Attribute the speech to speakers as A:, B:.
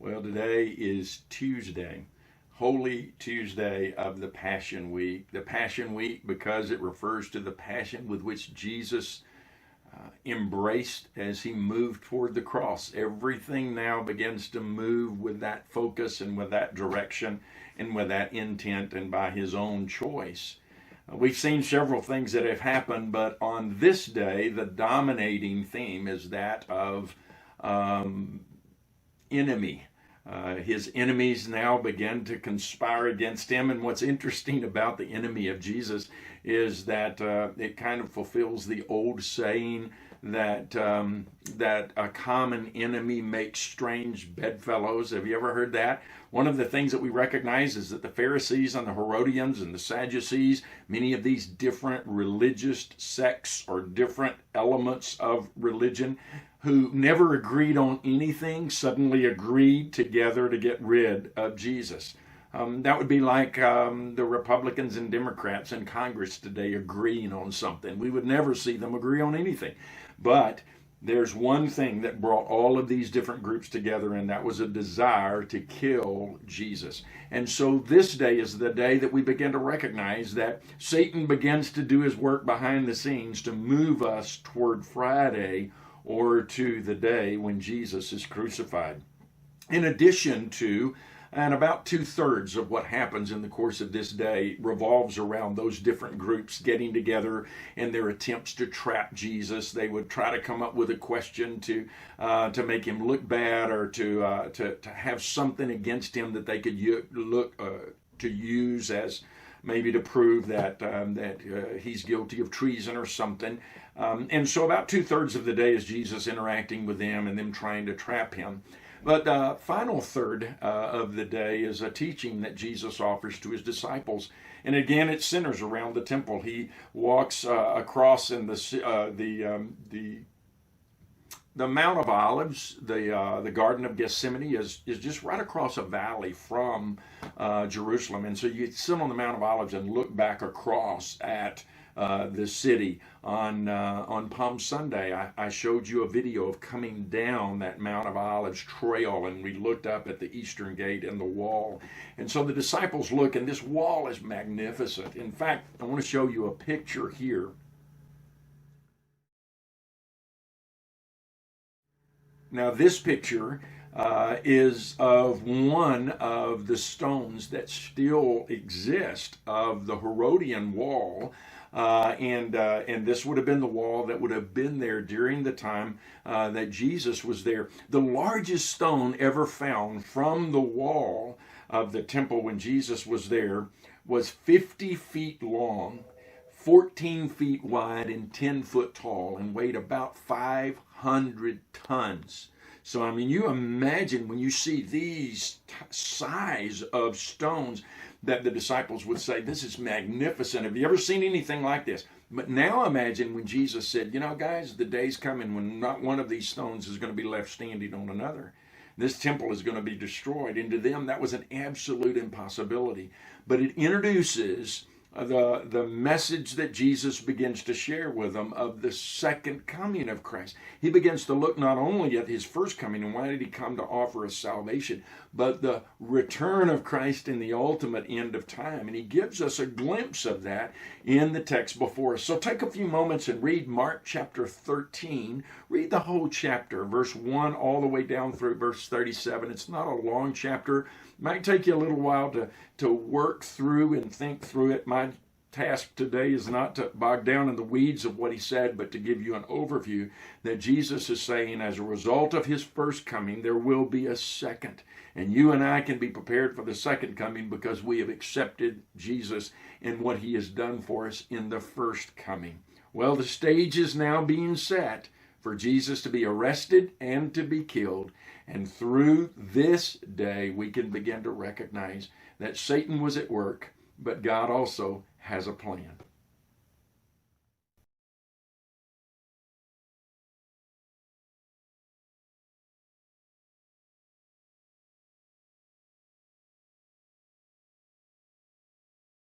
A: Well, today is Tuesday, Holy Tuesday of the Passion Week. The Passion Week because it refers to the passion with which Jesus embraced as he moved toward the cross. Everything now begins to move with that focus and with that direction and with that intent and by his own choice. We've seen several things that have happened, but on this day, the dominating theme is that of enemy. His enemies now begin to conspire against him. And what's interesting about the enemy of Jesus is that it kind of fulfills the old saying that that a common enemy makes strange bedfellows. Have you ever heard that? One of the things that we recognize is that the Pharisees and the Herodians and the Sadducees, many of these different religious sects or different elements of religion, who never agreed on anything, suddenly agreed together to get rid of Jesus. That would be like the Republicans and Democrats in Congress today agreeing on something. We would never see them agree on anything. But there's one thing that brought all of these different groups together, and that was a desire to kill Jesus. And so this day is the day that we begin to recognize that Satan begins to do his work behind the scenes to move us toward Friday, or to the day when Jesus is crucified. In addition to, and about 2/3 of what happens in the course of this day revolves around those different groups getting together in their attempts to trap Jesus. They would try to come up with a question to make him look bad, or to have something against him that they could use as maybe to prove that he's guilty of treason or something. And so about 2/3 of the day is Jesus interacting with them and them trying to trap him. But the final third of the day is a teaching that Jesus offers to his disciples. And again, it centers around the temple. He walks across in the Mount of Olives. The Garden of Gethsemane is just right across a valley from Jerusalem. And so you sit on the Mount of Olives and look back across at the city. On Palm Sunday, I showed you a video of coming down that Mount of Olives trail, and we looked up at the eastern gate and the wall. And so the disciples look, and this wall is magnificent. In fact, I want to show you a picture here. Now, this picture is of one of the stones that still exist of the Herodian wall. And this would have been the wall that would have been there during the time that Jesus was there. The largest stone ever found from the wall of the temple when Jesus was there was 50 feet long, 14 feet wide, and 10 foot tall, and weighed about 500 tons. So, I mean, you imagine when you see these size of stones that the disciples would say, this is magnificent. Have you ever seen anything like this? But now imagine when Jesus said, you know, guys, the day's coming when not one of these stones is going to be left standing on another. This temple is going to be destroyed. And to them, that was an absolute impossibility. But it introduces the message that Jesus begins to share with them of the second coming of Christ. He begins to look not only at his first coming and why did he come to offer us salvation, but the return of Christ in the ultimate end of time. And he gives us a glimpse of that in the text before us. So take a few moments and read Mark chapter 13. Read the whole chapter, verse 1 all the way down through verse 37. It's not a long chapter. It might take you a little while to work through and think through it. My task today is not to bog down in the weeds of what he said, but to give you an overview that Jesus is saying as a result of his first coming, there will be a second. And you and I can be prepared for the second coming because we have accepted Jesus and what he has done for us in the first coming. Well, the stage is now being set for Jesus to be arrested and to be killed. And through this day, we can begin to recognize that Satan was at work, but God also has a plan.